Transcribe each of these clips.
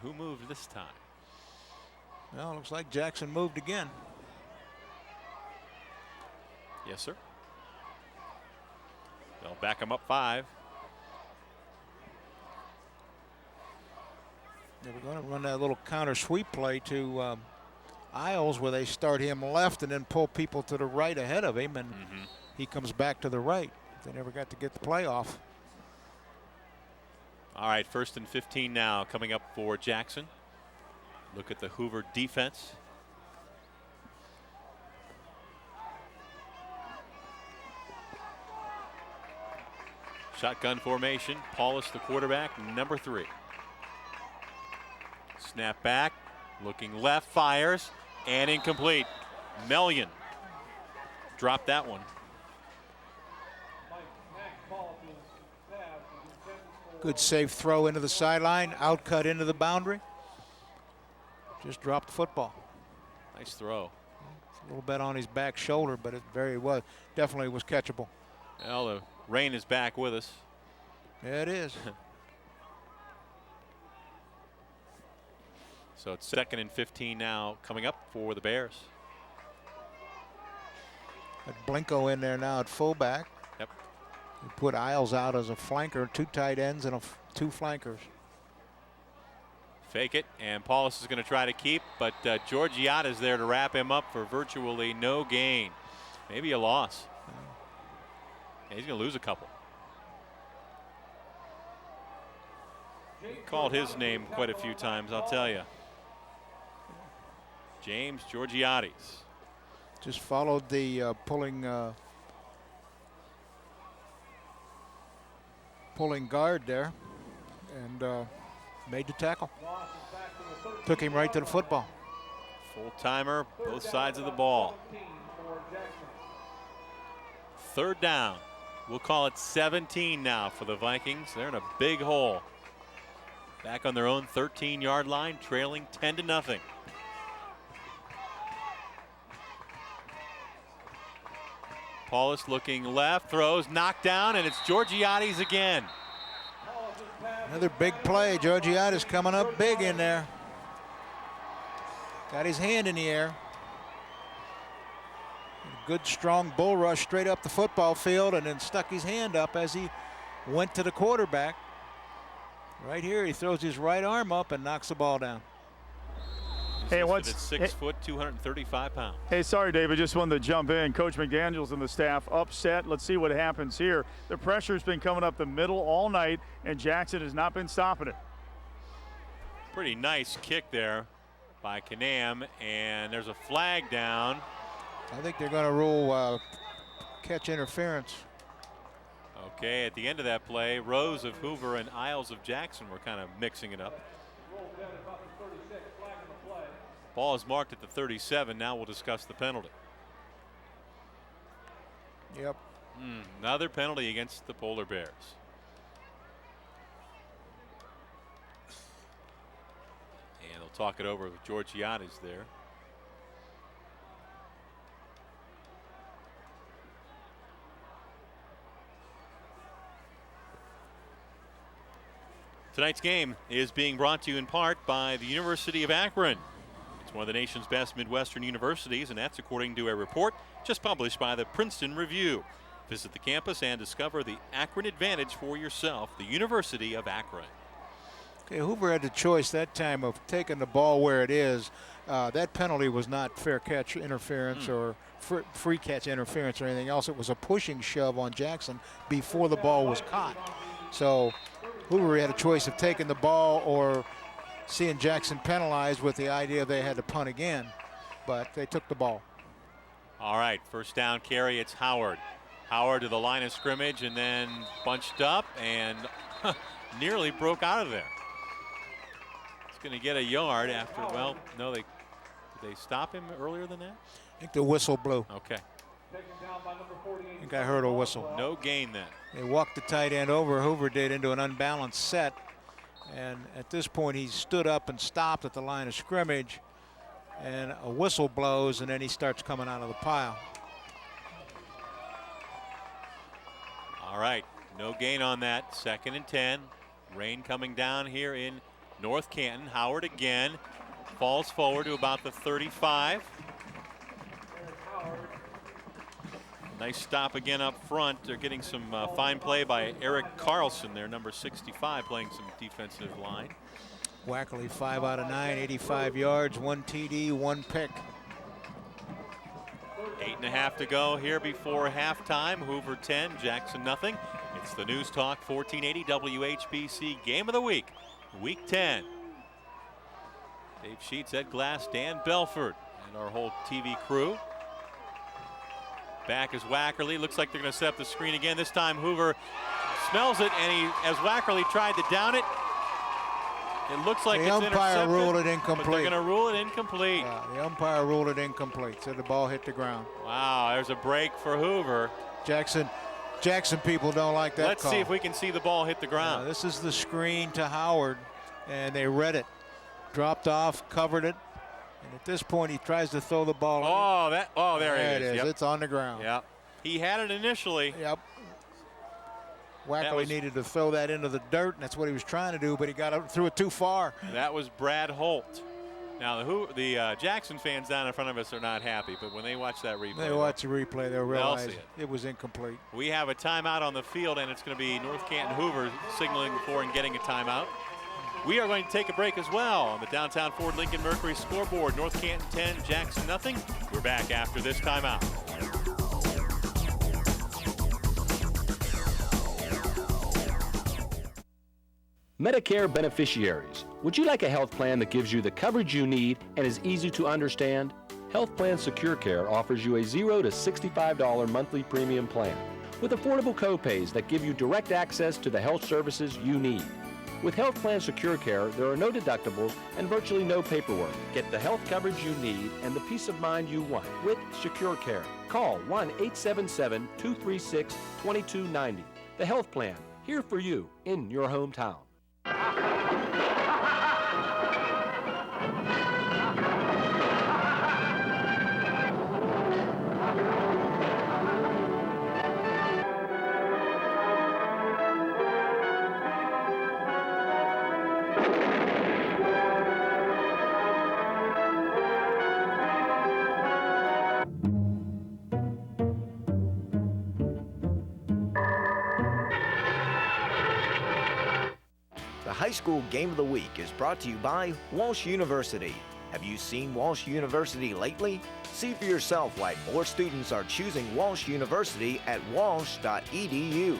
who moved this time? Well, looks like Jackson moved again. Yes, sir. They'll back him up 5. They were going to run that little counter sweep play to Isles, where they start him left and then pull people to the right ahead of him, and he comes back to the right. They never got to get the play off. All right, 1st and 15 now coming up for Jackson. Look at the Hoover defense. Shotgun formation. Paulus, the quarterback, number 3. Snap back, looking left, fires, and incomplete. Massillon dropped that one. Good safe throw into the sideline, outcut into the boundary. Just dropped the football. Nice throw. It's a little bit on his back shoulder, but it definitely was catchable. Well, the rain is back with us. Yeah, it is. So it's 2nd and 15 now coming up for the Bears. Got Blinko in there now at fullback. Yep. He put Isles out as a flanker, 2 tight ends and 2 flankers. Fake it, and Paulus is going to try to keep, but Georgiada's there to wrap him up for virtually no gain. Maybe a loss. Yeah, he's going to lose a couple. He called his name quite a few times, I'll tell you. James Georgiades. Just followed the pulling guard there and made the tackle. Took him right to the football. Full timer, both sides of the ball. 3rd down. We'll call it 17 now for the Vikings. They're in a big hole. Back on their own 13-yard line, trailing 10-0. Paulus looking left, throws, knocked down, and it's Georgiades again. Another big play. Georgiades coming up big in there. Got his hand in the air. Good strong bull rush straight up the football field, and then stuck his hand up as he went to the quarterback. Right here, he throws his right arm up and knocks the ball down. Hey, what's 6 foot, 235 pounds. Hey, sorry, David, just wanted to jump in. Coach McDaniels and the staff upset. Let's see what happens here. The pressure's been coming up the middle all night, and Jackson has not been stopping it. Pretty nice kick there by Canam, and there's a flag down. I think they're going to rule catch interference. Okay, at the end of that play, Rose of Hoover and Isles of Jackson were kind of mixing it up. Ball is marked at the 37. Now we'll discuss the penalty. Yep. Another penalty against the Polar Bears. And they'll talk it over with Georgiades there. Tonight's game is being brought to you in part by the University of Akron. It's one of the nation's best Midwestern universities, and that's according to a report just published by the Princeton Review. Visit the campus and discover the Akron advantage for yourself, the University of Akron. Okay, Hoover had the choice that time of taking the ball where it is. That penalty was not fair catch interference or free catch interference or anything else. It was a pushing shove on Jackson before the ball was caught. So Hoover had a choice of taking the ball or seeing Jackson penalized with the idea they had to punt again, but they took the ball. All right, 1st down carry, it's Howard. Howard to the line of scrimmage and then bunched up and nearly broke out of there. He's going to get a yard after, well, no, did they stop him earlier than that? I think the whistle blew. Okay. I think I heard a whistle. No gain then. They walked the tight end over, Hoover did, into an unbalanced set. And at this point, he stood up and stopped at the line of scrimmage. And a whistle blows, and then he starts coming out of the pile. All right, no gain on that. 2nd and 10. Rain coming down here in North Canton. Howard again falls forward to about the 35. Nice stop again up front. They're getting some fine play by Eric Carlson there, number 65, playing some defensive line. Wackerly 5 out of 9, 85 yards, 1 TD, 1 pick. 8.5 to go here before halftime. Hoover 10, Jackson nothing. It's the News Talk 1480 WHBC Game of the Week, Week 10. Dave Sheets, Ed Glass, Dan Belford, and our whole TV crew. Back is Wackerly. Looks like they're going to set up the screen again. This time Hoover smells it, and as Wackerly tried to down it, it looks like the it's umpire intercepted, ruled it but incomplete. they're going to rule it incomplete. Yeah, the umpire ruled it incomplete, so the ball hit the ground. Wow, there's a break for Hoover. Jackson people don't like that Let's call. see if we can see the ball hit the ground. This is the screen to Howard, and they read it. Dropped off, covered it, and at this point he tries to throw the ball. There it is. Yep. It's on the ground. Yeah, he had it initially. Yep. Wackerly needed to throw that into the dirt, and that's what he was trying to do, but he threw it too far. That was Brad Holt. Now the Jackson fans down in front of us are not happy, but when they watch that replay, they'll realize see it was incomplete. We have a timeout on the field, and it's going to be North Canton Hoover signaling for and getting a timeout. We are going to take a break as well on the Downtown Ford Lincoln Mercury scoreboard. North Canton 10, Jackson nothing. We're back after this timeout. Medicare beneficiaries, would you like a health plan that gives you the coverage you need and is easy to understand? Health Plan Secure Care offers you a $0 to $65 monthly premium plan with affordable copays that give you direct access to the health services you need. With Health Plan Secure Care, there are no deductibles and virtually no paperwork. Get the health coverage you need and the peace of mind you want with Secure Care. Call 1-877-236-2290. The Health Plan, here for you in your hometown. High School Game of the Week is brought to you by Walsh University. Have you seen Walsh University lately? See for yourself why more students are choosing Walsh University at walsh.edu.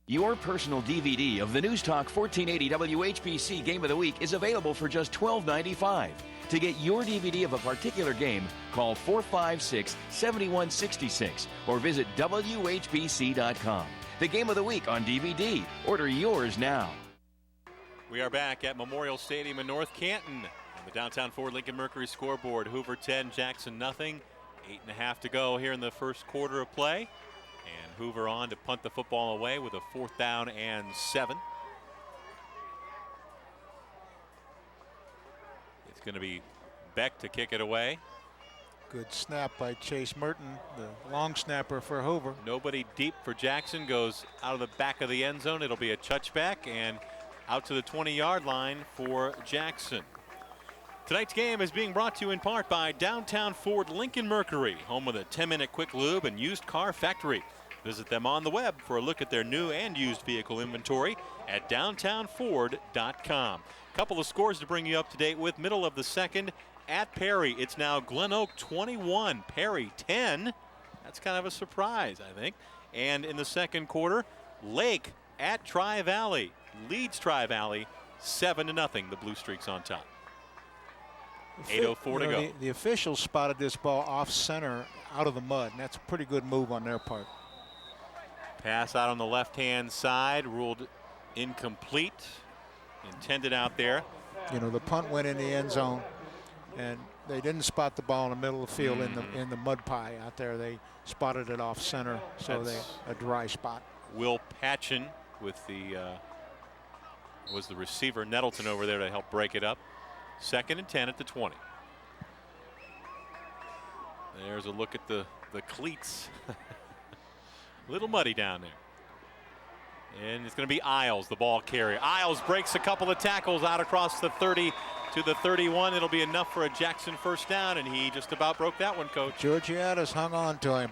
Your personal DVD of the News Talk 1480 WHBC Game of the Week is available for just $12.95. To get your DVD of a particular game, call 456-7166 or visit WHBC.com. The Game of the Week on DVD. Order yours now. We are back at Memorial Stadium in North Canton on the Downtown Ford Lincoln Mercury scoreboard. Hoover 10, Jackson nothing. 8.5 to go here in the first quarter of play. And Hoover on to punt the football away with a 4th down and 7. It's going to be Beck to kick it away. Good snap by Chase Merton, the long snapper for Hoover. Nobody deep for Jackson, goes out of the back of the end zone. It'll be a touchback and out to the 20-yard line for Jackson. Tonight's game is being brought to you in part by Downtown Ford Lincoln Mercury, home of the 10-minute quick lube and used car factory. Visit them on the web for a look at their new and used vehicle inventory at downtownford.com. Couple of scores to bring you up to date with. Middle of the second. At Perry, it's now Glen Oak 21, Perry 10. That's kind of a surprise, I think. And in the second quarter, Lake at Tri-Valley leads Tri-Valley 7-0. The Blue Streaks on top. 8:04 to go. The officials spotted this ball off center out of the mud, and that's a pretty good move on their part. Pass out on the left-hand side, ruled incomplete. Intended out there. You know, the punt went in the end zone, and they didn't spot the ball in the middle of the field in the mud pie out there. They spotted it off center, so a dry spot. Will Patchen with was the receiver Nettleton over there to help break it up. 2nd and 10 at the 20. There's a look at the cleats. A little muddy down there. And it's going to be Isles, the ball carrier. Isles breaks a couple of tackles out across the 30 to the 31. It'll be enough for a Jackson first down, and he just about broke that one, Coach. Georgiades hung on to him.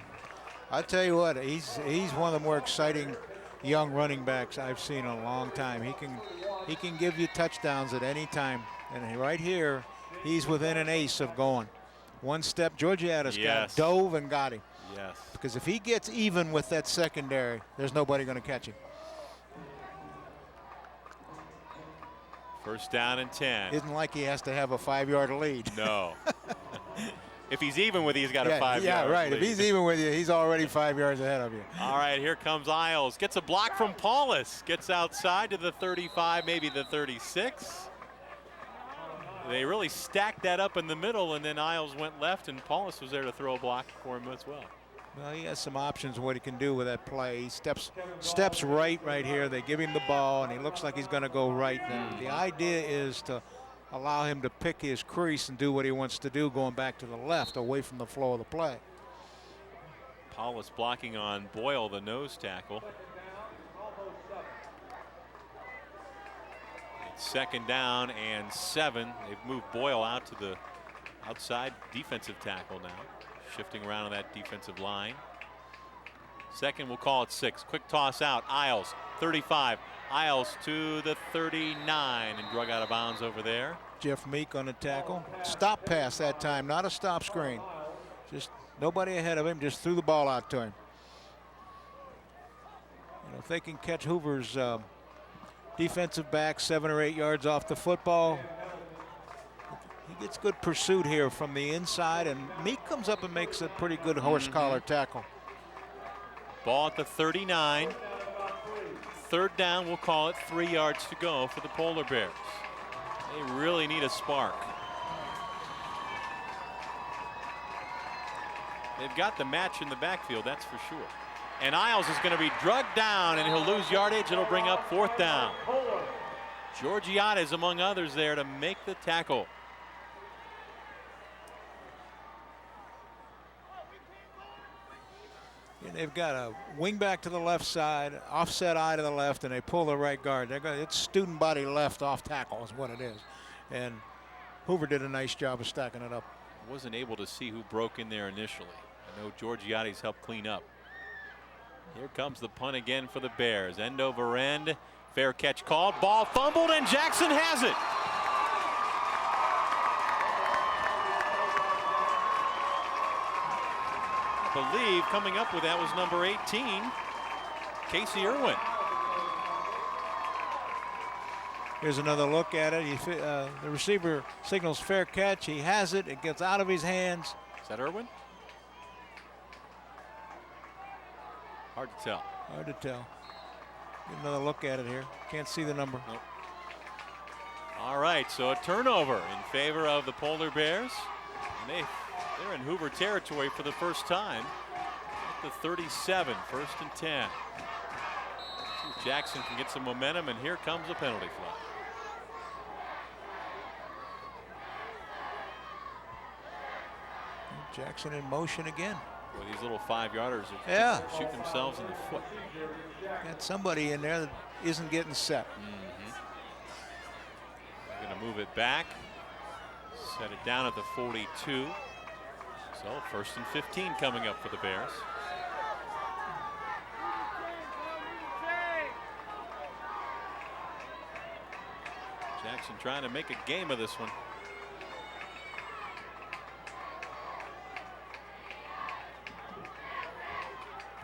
I tell you what, he's one of the more exciting young running backs I've seen in a long time. He can give you touchdowns at any time, and right here, he's within an ace of going. One step, Georgiades dove and got him. Yes. Because if he gets even with that secondary, there's nobody going to catch him. First down and 10. Isn't like he has to have a 5-yard lead. No. If he's even with you, he's got a 5-yard Yeah, right. lead. If he's even with you, he's already 5 yards ahead of you. All right, here comes Isles. Gets a block from Paulus. Gets outside to the 35, maybe the 36. They really stacked that up in the middle, and then Isles went left, and Paulus was there to throw a block for him as well. Well, he has some options of what he can do with that play. He steps right here. They give him the ball, and he looks like he's going to go right. And the idea is to allow him to pick his crease and do what he wants to do, going back to the left, away from the flow of the play. Paulus blocking on Boyle, the nose tackle. It's 2nd down and 7. They've moved Boyle out to the outside defensive tackle now, shifting around on that defensive line. Second, we'll call it 6. Quick toss out. Isles, 35. Isles to the 39 and drug out of bounds over there. Jeff Meek on the tackle. Stop pass that time, not a stop screen. Just nobody ahead of him, just threw the ball out to him. You know, if they can catch Hoover's defensive back 7 or 8 yards off the football, he gets good pursuit here from the inside, and Meek comes up and makes a pretty good horse collar tackle. Ball at the 39. 3rd down, we'll call it, 3 yards to go for the Polar Bears. They really need a spark. They've got the match in the backfield, that's for sure. And Isles is going to be drugged down, and he'll lose yardage. It'll bring up 4th down. Georgiades, among others, there to make the tackle. And they've got a wing back to the left side, offset eye to the left, and they pull the right guard. It's student body left off tackle is what it is. And Hoover did a nice job of stacking it up. Wasn't able to see who broke in there initially. I know Georgiades helped clean up. Here comes the punt again for the Bears. End over end. Fair catch called. Ball fumbled, and Jackson has it. I believe coming up with that was number 18, Casey Irwin. Here's another look at it. The receiver signals fair catch. He has it. It gets out of his hands. Is that Irwin? Hard to tell. Hard to tell. Get another look at it here. Can't see the number. Nope. All right, so a turnover in favor of the Polar Bears. And they're in Hoover territory for the first time at the 37, 1st and 10. See if Jackson can get some momentum, and here comes a penalty flag. Jackson in motion again. Boy, these little 5-yarders are shooting themselves in the foot. Got somebody in there that isn't getting set. They're going to move it back, set it down at the 42. So 1st and 15 coming up for the Bears. Jackson trying to make a game of this one.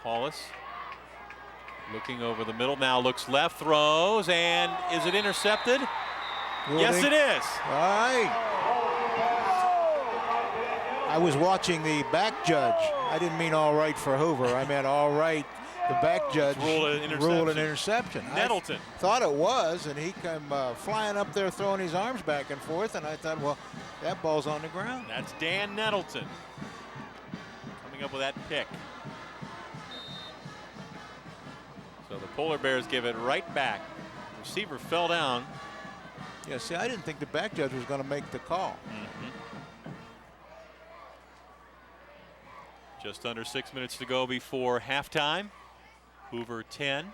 Paulus looking over the middle, now looks left, throws, and is it intercepted? Yes, it is. All right. I was watching the back judge. I didn't mean all right for Hoover. I meant all right. The back judge ruled an interception. Nettleton. I thought it was, and he came flying up there throwing his arms back and forth, and I thought, well, that ball's on the ground. That's Dan Nettleton coming up with that pick. So the Polar Bears give it right back. The receiver fell down. Yeah, see, I didn't think the back judge was going to make the call. Just under 6 minutes to go before halftime. Hoover 10,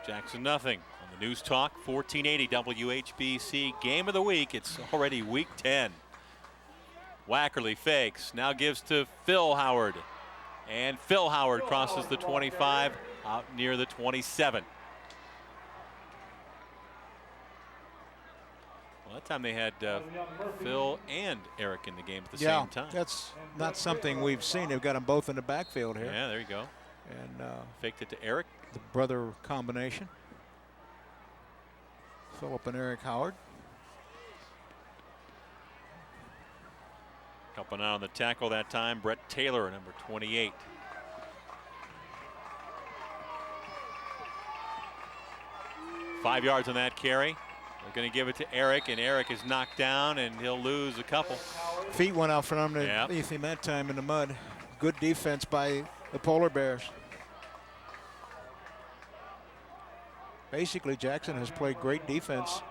Jackson nothing. On the News Talk 1480 WHBC Game of the Week. It's already week 10. Wackerly fakes, now gives to Phil Howard. And Phil Howard crosses the 25 out near the 27. Well, that time they had Phil and Eric in the game at the same time. That's not something we've seen. They've got them both in the backfield here. Yeah, there you go. And faked it to Eric. The brother combination. Philip and Eric Howard. Helping out on the tackle that time, Brett Taylor, number 28. Five yards on that carry. They're going to give it to Eric, and Eric is knocked down, and he'll lose a couple. Feet went out from underneath him that time in the mud. Good defense by the Polar Bears. Basically, Jackson has played great defense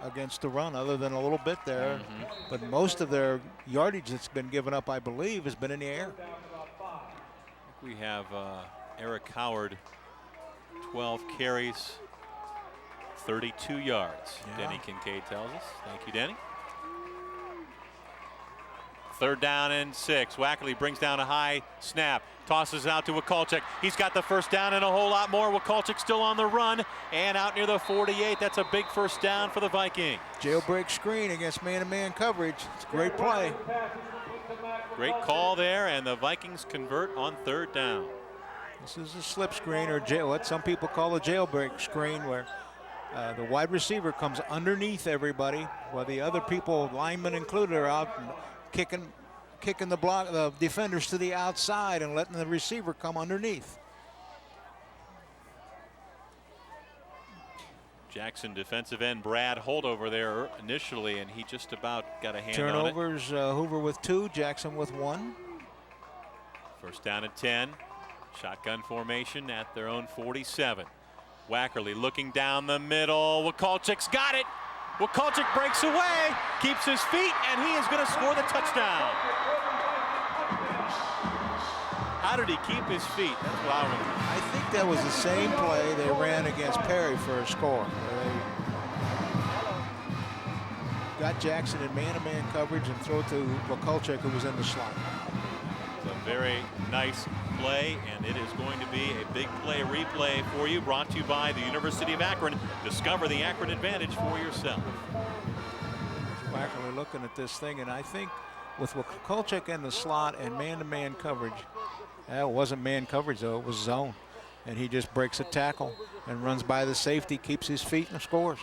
against the run, other than a little bit there. But most of their yardage that's been given up, I believe, has been in the air. We have Eric Howard, 12 carries, 32 yards. Yeah. Denny Kincaid tells us. Thank you, Denny. 3rd down and 6. Wackerly brings down a high snap, tosses it out to Wakulczyk. He's got the first down and a whole lot more. Wakulczyk still on the run and out near the 48. That's a big first down for the Vikings. Jailbreak screen against man-to-man coverage. It's a great play. Great call there, and the Vikings convert on 3rd down. This is a slip screen, or what some people call a jailbreak screen, where the wide receiver comes underneath everybody, while the other people, linemen included, are out and kicking the defenders to the outside and letting the receiver come underneath. Jackson defensive end Brad holdover there initially, and he just about got a hand Turnovers, on it. Hoover with 2, Jackson with 1. First down and 10. Shotgun formation at their own 47. Wackerly looking down the middle. Wakulczyk's got it. Wakulczyk breaks away, keeps his feet, and he is going to score the touchdown. How did he keep his feet? That's what I wonder. I think that was the same play they ran against Perry for a score. They got Jackson in man-to-man coverage and throw it to Wakulczyk, who was in the slot. It's a very nice play, and it is going to be a big play replay for you, brought to you by the University of Akron. Discover the Akron advantage for yourself. Wackerly looking at this thing, and I think with Wakulczyk in the slot and man-to-man coverage, it wasn't man coverage though, it was zone, and he just breaks a tackle and runs by the safety, keeps his feet, and scores.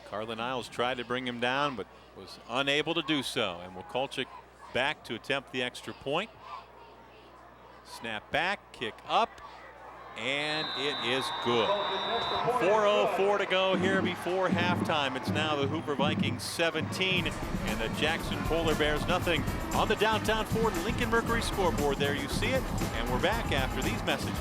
Carlin Isles tried to bring him down, but was unable to do so, and Wakulczyk back to attempt the extra point. Snap back, kick up, and it is good. 4:04 to go here before halftime. It's now the Hoover Vikings 17 and the Jackson Polar Bears nothing. On the downtown Ford Lincoln Mercury scoreboard, there you see it, and we're back after these messages.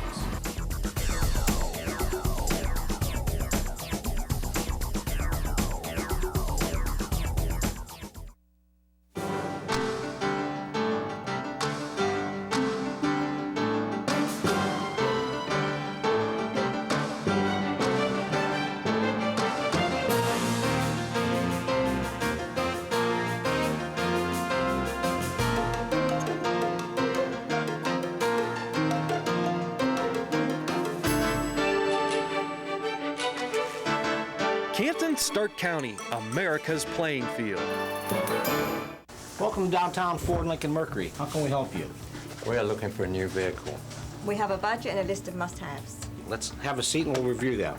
Canton, Stark County, America's playing field. Welcome to downtown Ford Lincoln Mercury. How can we help you? We are looking for a new vehicle. We have a budget and a list of must-haves. Let's have a seat and we'll review that.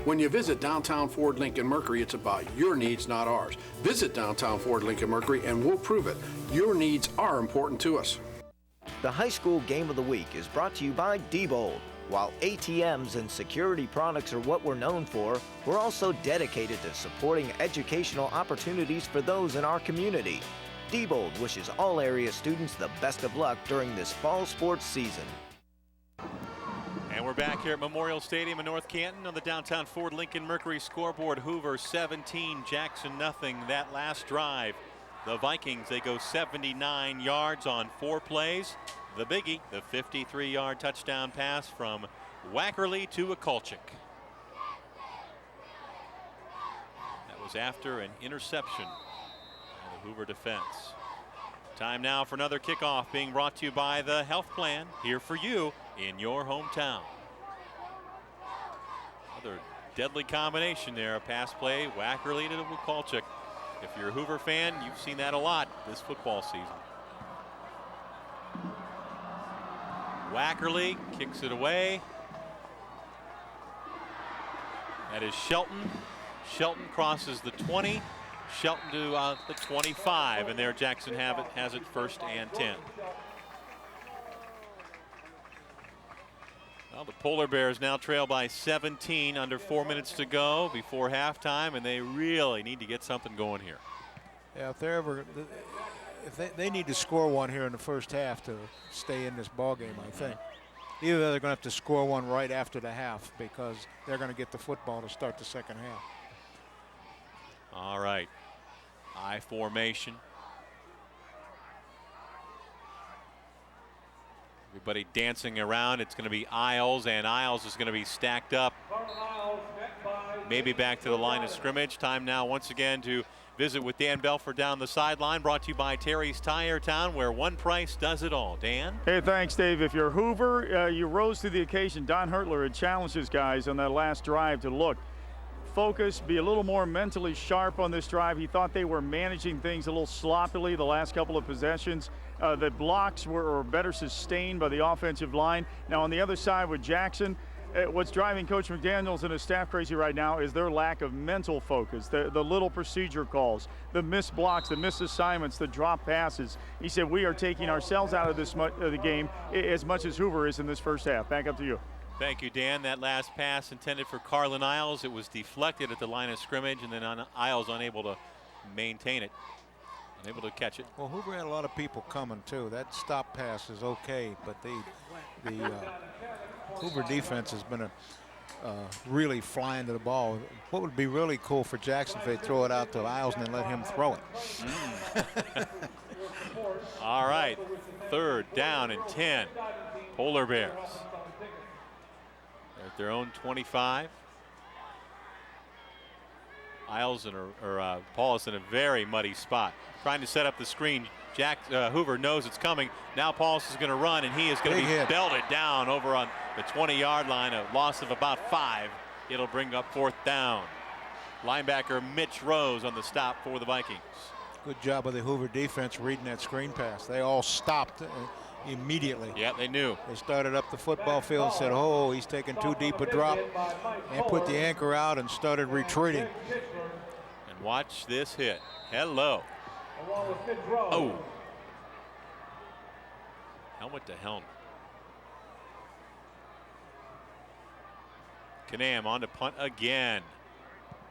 When you visit downtown Ford Lincoln Mercury, it's about your needs, not ours. Visit downtown Ford Lincoln Mercury and we'll prove it. Your needs are important to us. The high school game of the week is brought to you by Diebold. While ATMs and security products are what we're known for, we're also dedicated to supporting educational opportunities for those in our community. Diebold wishes all area students the best of luck during this fall sports season. And And we're back here at Memorial Stadium in North Canton on the downtown Ford Lincoln Mercury scoreboard. Hoover 17, Jackson nothing. That last drive, the Vikings, they go 79 yards on 4 plays. The biggie, the 53-yard touchdown pass from Wackerly to Akulchik. That was after an interception by the Hoover defense. Time now for another kickoff being brought to you by the Health Plan, here for you in your hometown. Another deadly combination there, a pass play, Wackerly to Akulchik. If you're a Hoover fan, you've seen that a lot this football season. Wackerly kicks it away. That is Shelton. Shelton crosses the 20. Shelton to the 25, and there Jackson has it 1st and 10. Well, the Polar Bears now trail by 17, under 4 minutes to go before halftime, and they really need to get something going here. Yeah, if they need to score one here in the first half to stay in this ball game, I think. Either they're going to have to score one right after the half because they're going to get the football to start the second half. All right. I formation. Everybody dancing around. It's going to be Isles, and Isles is going to be stacked up. Maybe back to the line of scrimmage. Time now once again to visit with Dan Belford down the sideline. Brought to you by Terry's Tire Town, where one price does it all. Dan? Hey, thanks, Dave. If you're Hoover, you rose to the occasion. Don Hertler had challenged his guys on that last drive to look, focus, be a little more mentally sharp on this drive. He thought they were managing things a little sloppily the last couple of possessions. The blocks were better sustained by the offensive line. Now on the other side with Jackson, what's driving Coach McDaniels and his staff crazy right now is their lack of mental focus, the little procedure calls, the missed blocks, the missed assignments, the drop passes. He said we are taking ourselves out of the game as much as Hoover is in this first half. Back up to you. Thank you, Dan. That last pass intended for Carlin Isles. It was deflected at the line of scrimmage, and then Isles unable to maintain it, unable to catch it. Well, Hoover had a lot of people coming too. That stop pass is okay, but the Hoover defense has been really flying to the ball. What would be really cool for Jackson if they throw it out to Isles and then let him throw it. All right, 3rd down and 10. Polar Bears at their own 25. Isles or Paulus in a very muddy spot, trying to set up the screen. Hoover knows it's coming. Now Paulus is going to run, and he is going to be belted down over on the 20-yard line. A loss of about 5. It'll bring up 4th down. Linebacker Mitch Rose on the stop for the Vikings. Good job of the Hoover defense reading that screen pass. They all stopped immediately. Yeah, they knew. They started up the football field, said, oh, he's taking too deep a drop, and put the anchor out and started retreating. And watch this hit. Hello. Oh. Helmet to helmet. Canam on to punt again.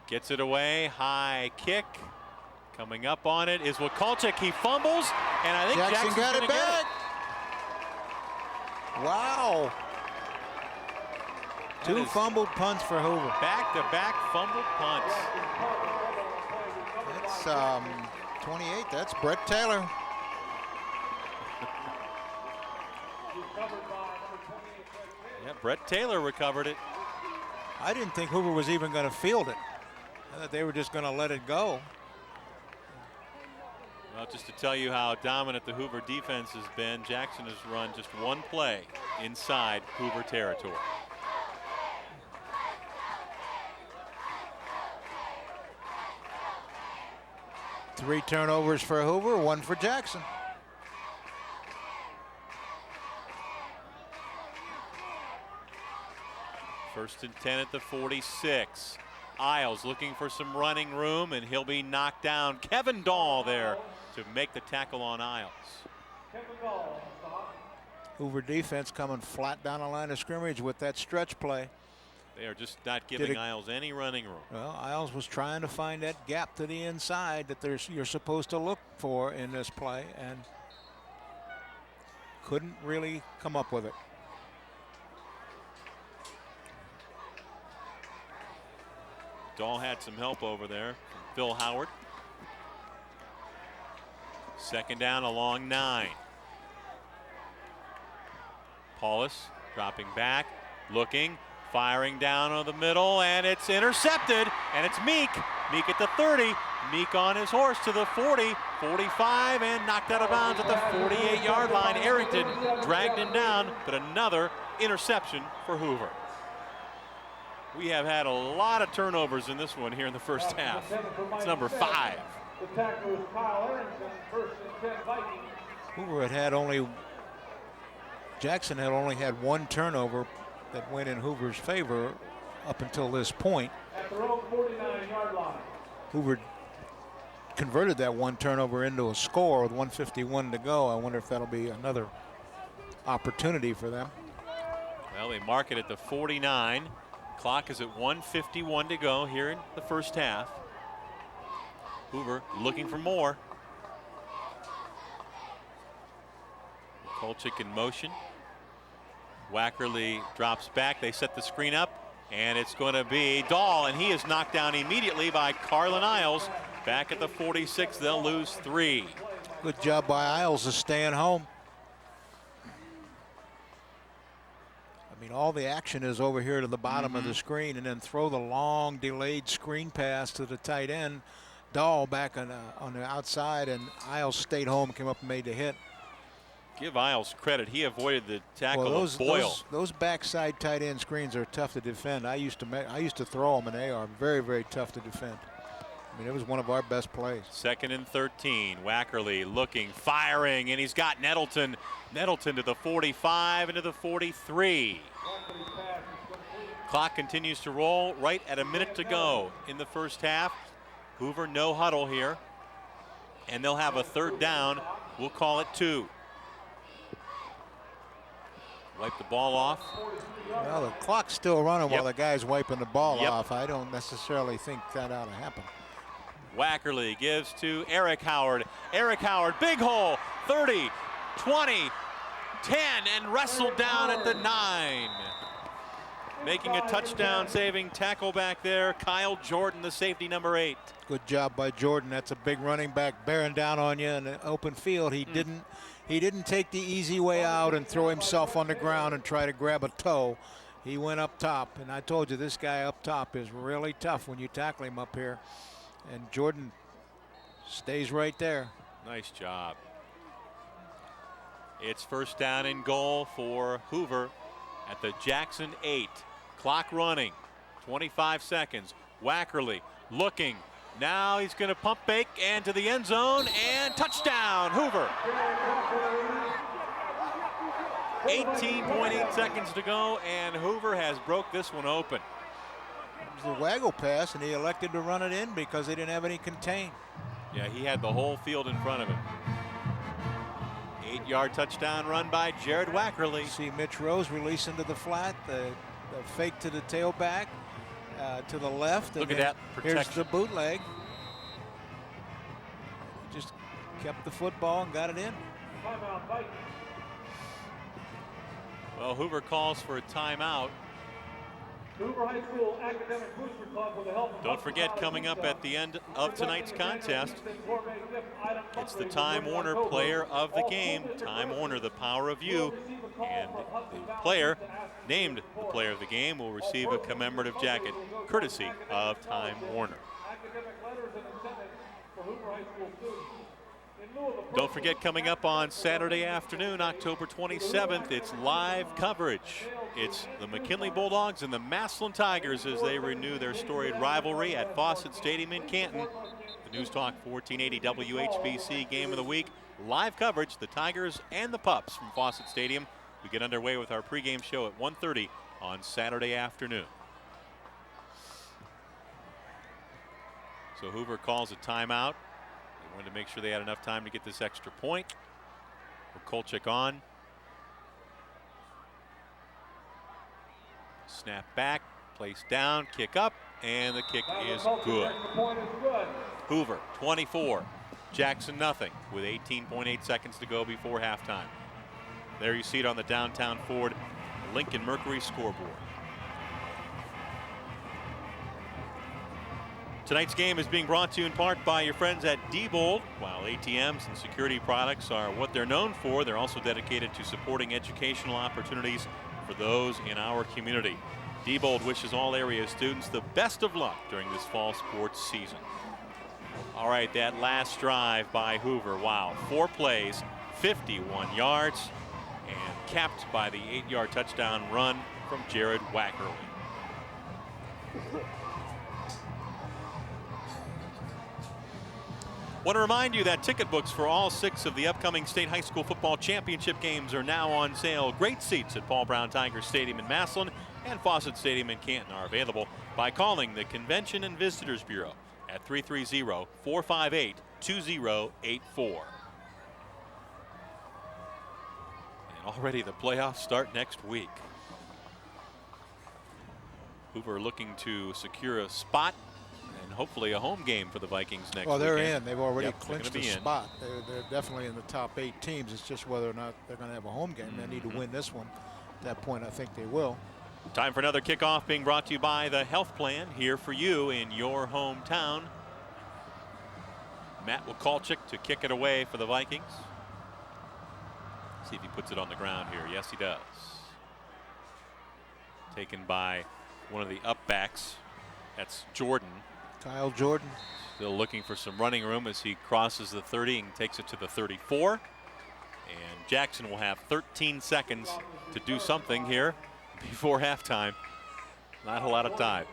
Gets it away. High kick. Coming up on it is Akulchik. He fumbles, and I think Jackson got it back. Wow. 2 fumbled punts for Hoover. Back-to-back fumbled punts. That's 28. That's Brett Taylor. Yeah, Brett Taylor recovered it. I didn't think Hoover was even going to field it. I thought they were just going to let it go. Well, just to tell you how dominant the Hoover defense has been, Jackson has run just 1 play inside Hoover territory. Three turnovers for Hoover, 1 for Jackson. First and 10 at the 46. Isles looking for some running room, and he'll be knocked down. Kevin Dahl there to make the tackle on Isles. Hoover defense coming flat down the line of scrimmage with that stretch play. They are just not giving Isles any running room. Well, Isles was trying to find that gap to the inside that you're supposed to look for in this play, and couldn't really come up with it. Dahl had some help over there from Phil Howard. Second down along 9. Paulus dropping back, looking, firing down on the middle, and it's intercepted, and it's Meek. Meek at the 30. Meek on his horse to the 40, 45, and knocked out of bounds at the 48-yard line. Arrington dragged him down, but another interception for Hoover. We have had a lot of turnovers in this one here in the first half. It's number 5. The tackler is Kyle Arrington, first and 10 Vikings. Hoover had only, Jackson had only had one turnover that went in Hoover's favor up until this point. At their own 49-yard line. Hoover converted that one turnover into a score with 1:51 to go. I wonder if that'll be another opportunity for them. Well, they mark it at the 49. Clock is at 1:51 to go here in the first half. Hoover looking for more. Kolchik in motion. Wackerly drops back. They set the screen up, and it's going to be Dahl, and he is knocked down immediately by Carlin Isles. Back at the 46, they'll lose 3. Good job by Isles of staying home. I mean, all the action is over here to the bottom of the screen, and then throw the long delayed screen pass to the tight end. Dahl back on the outside, and Isles stayed home, came up and made the hit. Give Isles credit. He avoided the tackle of Boyle. Those backside tight end screens are tough to defend. I used to throw them, and they are very, very tough to defend. I mean, it was one of our best plays. Second and 13. Wackerly looking, firing, and he's got Nettleton. Nettleton to the 45 and to the 43. Clock continues to roll right at a minute to go in the first half. Hoover no huddle here, and they'll have a third down. We'll call it 2. Wipe the ball off. Well, the clock's still running while the guy's wiping the ball off. I don't necessarily think that ought to happen. Wackerly gives to Eric Howard. Eric Howard, big hole, 30, 20, 10, and wrestled down at the 9. Making a touchdown saving tackle back there, Kyle Jordan, the safety, number 8. Good job by Jordan. That's a big running back bearing down on you in the open field. He didn't take the easy way out and throw himself on the ground and try to grab a toe. He went up top, and I told you this guy up top is really tough when you tackle him up here. And Jordan stays right there. Nice job. It's first down and goal for Hoover at the Jackson 8. Clock running, 25 seconds. Wackerly looking. Now he's going to pump fake and to the end zone, and touchdown, Hoover. 18.8 seconds to go, and Hoover has broke this one open. It was a waggle pass, and he elected to run it in because they didn't have any contain. Yeah, he had the whole field in front of him. 8-yard touchdown run by Jared Wackerly. See Mitch Rose release into the flat, the fake to the tailback, to the left. Look at that protection. Here's the bootleg. Just kept the football and got it in. Well, Hoover calls for a timeout. Hoover High School Academic Booster Club with the help of Don't forget, coming up at the end of tonight's contest, it's the Time Warner Player of the Game. Time Warner, the power of you. And the player named the Player of the Game will receive a commemorative jacket courtesy of Time Warner. Don't forget, coming up on Saturday afternoon, October 27th, it's live coverage. It's the McKinley Bulldogs and the Massillon Tigers as they renew their storied rivalry at Fawcett Stadium in Canton. The News Talk 1480 WHBC Game of the Week. Live coverage, the Tigers and the Pups from Fawcett Stadium. We get underway with our pregame show at 1:30 on Saturday afternoon. So Hoover calls a timeout. They wanted to make sure they had enough time to get this extra point. Kolchik on. Snap back, place down, kick up, and the kick is good. Hoover, 24. Jackson, nothing, with 18.8 seconds to go before halftime. There you see it on the downtown Ford Lincoln Mercury scoreboard. Tonight's game is being brought to you in part by your friends at Diebold. While ATMs and security products are what they're known for, they're also dedicated to supporting educational opportunities for those in our community. Diebold wishes all area students the best of luck during this fall sports season. All right, that last drive by Hoover, wow, 4 plays, 51 yards, and capped by the 8-yard touchdown run from Jared Wackerly. Want to remind you that ticket books for all 6 of the upcoming state high school football championship games are now on sale. Great seats at Paul Brown Tiger Stadium in Massillon and Fawcett Stadium in Canton are available by calling the Convention and Visitors Bureau at 330-458-2084. And already the playoffs start next week. Hoover looking to secure a spot and hopefully a home game for the Vikings next week. Well, they're in. They've already clinched clinched a spot. They're definitely in the top 8 teams. It's just whether or not they're going to have a home game. They need to win this one. At that point, I think they will. Time for another kickoff being brought to you by the Health Plan, here for you in your hometown. Matt Wakalchik to kick it away for the Vikings. See if he puts it on the ground here. Yes, he does. Taken by one of the up backs. That's Jordan. Kyle Jordan. Still looking for some running room as he crosses the 30 and takes it to the 34. And Jackson will have 13 seconds to do something here before halftime. Not a lot of time.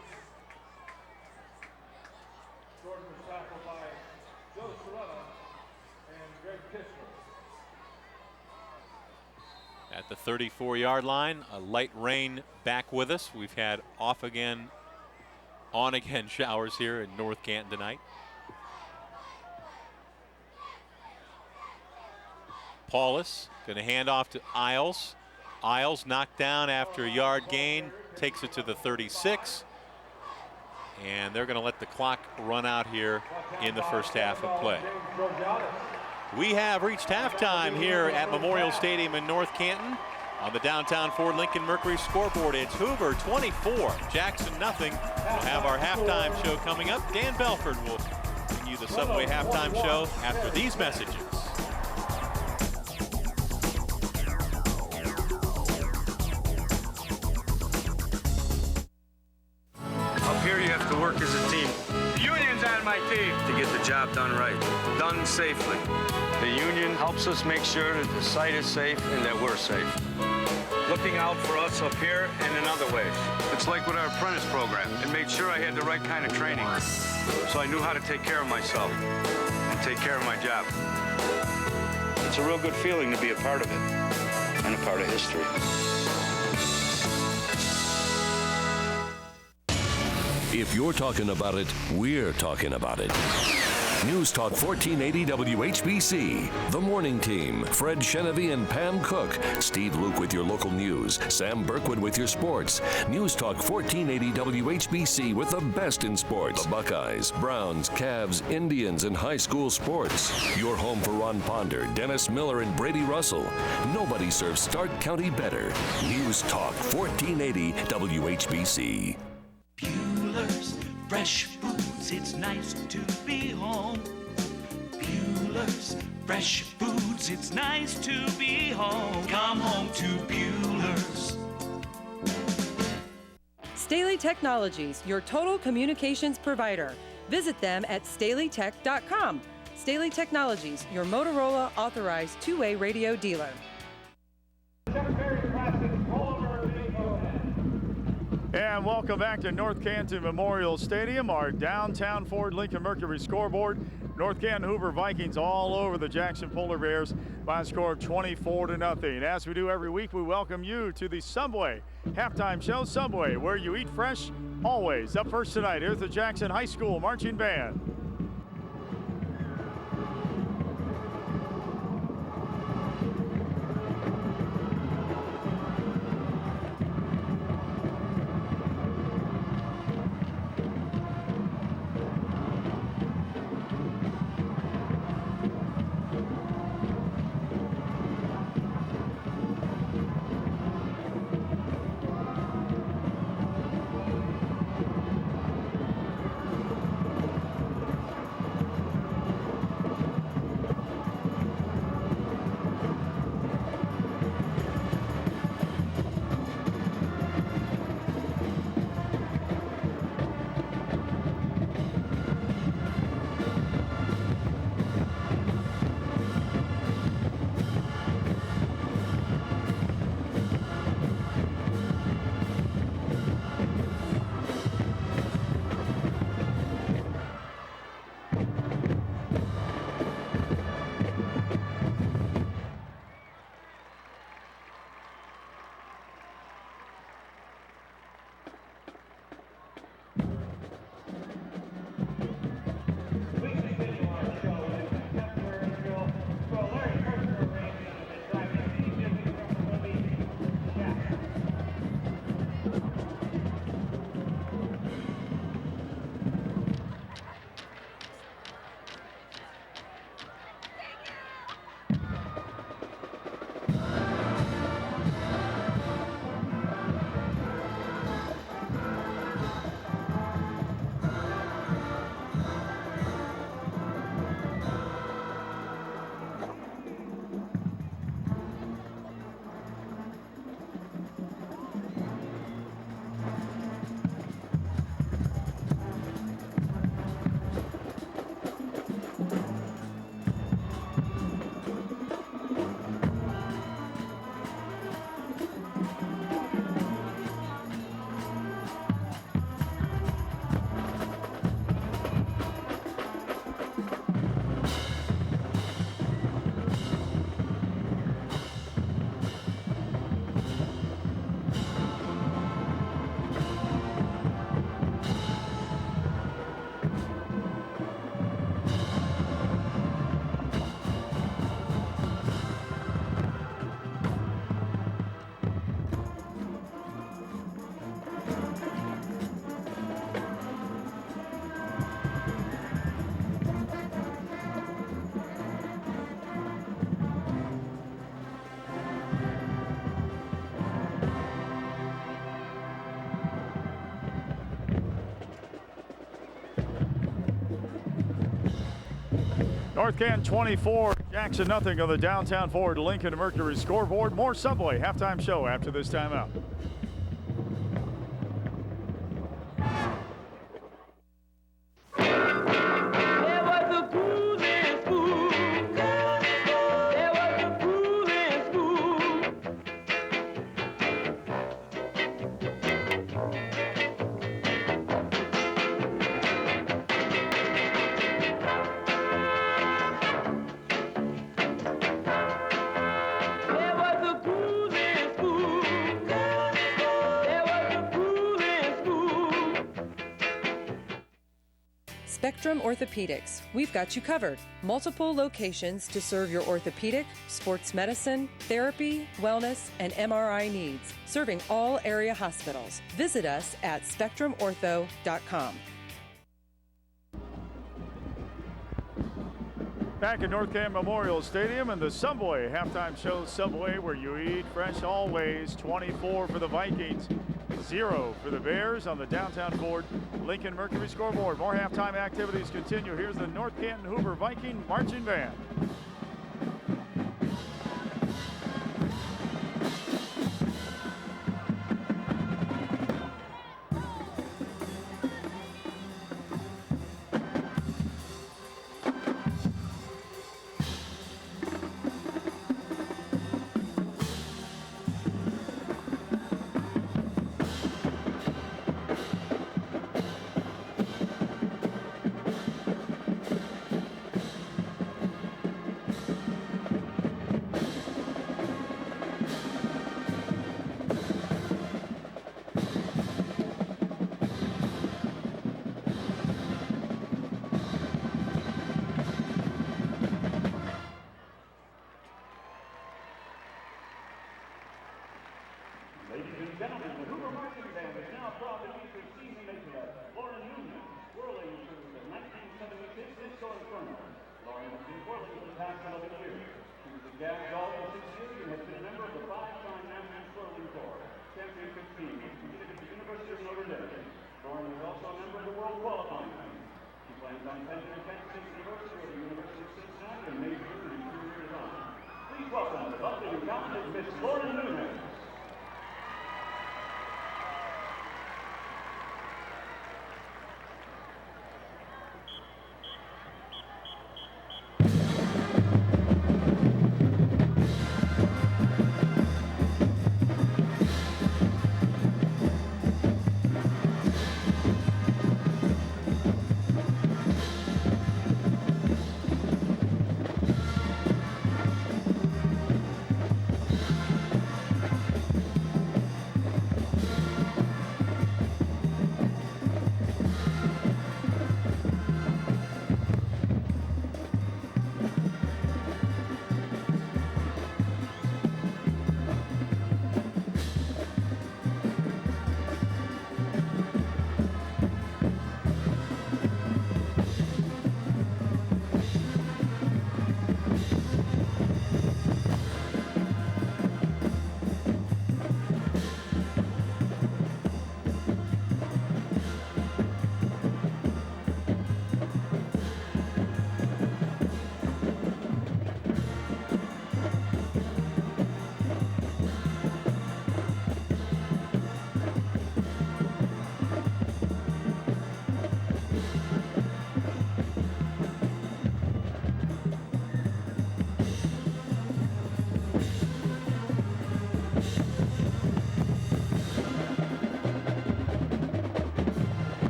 Jordan was tackled by Joe Serrano and Greg Kistner. At the 34-yard line, a light rain back with us. We've had off again, on again showers here in North Canton tonight. Paulus going to hand off to Isles. Isles knocked down after a yard gain, takes it to the 36. And they're going to let the clock run out here in the first half of play. We have reached halftime here at Memorial Stadium in North Canton. On the downtown Ford Lincoln Mercury scoreboard, it's Hoover 24, Jackson nothing. We'll have our halftime show coming up. Dan Belford will bring you the Subway halftime show after these messages. Up here you have to work as a team. The union's on my team. To get the job done right, done safely. The union helps us make sure that the site is safe and that we're safe. Looking out for us up here and in other ways. It's like with our apprentice program. It made sure I had the right kind of training. So I knew how to take care of myself and take care of my job. It's a real good feeling to be a part of it and a part of history. If you're talking about it, we're talking about it. News Talk 1480 WHBC. The Morning Team. Fred Chenevy and Pam Cook. Steve Luke with your local news. Sam Berkwood with your sports. News Talk 1480 WHBC with the best in sports. The Buckeyes, Browns, Cavs, Indians, and high school sports. Your home for Ron Ponder, Dennis Miller, and Brady Russell. Nobody serves Stark County better. News Talk 1480 WHBC. Bueller's Fresh Foods, it's nice to be home. Bueller's Fresh Foods, it's nice to be home. Come home to Bueller's. Staley Technologies, your total communications provider. Visit them at staleytech.com. Staley Technologies, your Motorola authorized two-way radio dealer. And welcome back to North Canton Memorial Stadium, our downtown Ford Lincoln Mercury scoreboard. North Canton Hoover Vikings all over the Jackson Polar Bears by a score of 24-0. As we do every week, we welcome you to the Subway halftime show. Subway, where you eat fresh always. Up first tonight, here's the Jackson High School Marching Band. North Canton 24, Jackson nothing on the downtown Ford Lincoln Mercury scoreboard. More Subway halftime show after this timeout. Spectrum Orthopedics. We've got you covered. Multiple locations to serve your orthopedic, sports medicine, therapy, wellness, and MRI needs, serving all area hospitals. Visit us at spectrumortho.com. Back at North Canton Memorial Stadium and the Subway halftime show. Subway, where you eat fresh always. 24 for the Vikings, 0 for the Bears on the downtown Ford Lincoln Mercury scoreboard. More halftime activities continue. Here's the North Canton Hoover Viking Marching Band.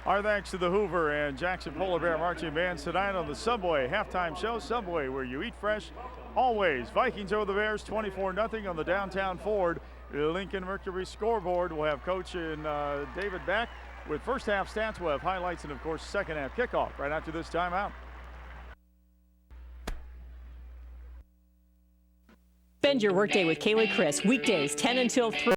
Our thanks to the Hoover and Jackson Polar Bear Marching Bands tonight on the Subway halftime show. Subway, where you eat fresh always. Vikings over the Bears 24-0 on the downtown Ford Lincoln Mercury scoreboard. We'll have Coach and David back with first half stats. We'll have highlights and, of course, second half kickoff right after this timeout. Spend your workday with Kaylee Chris, weekdays 10 until 3.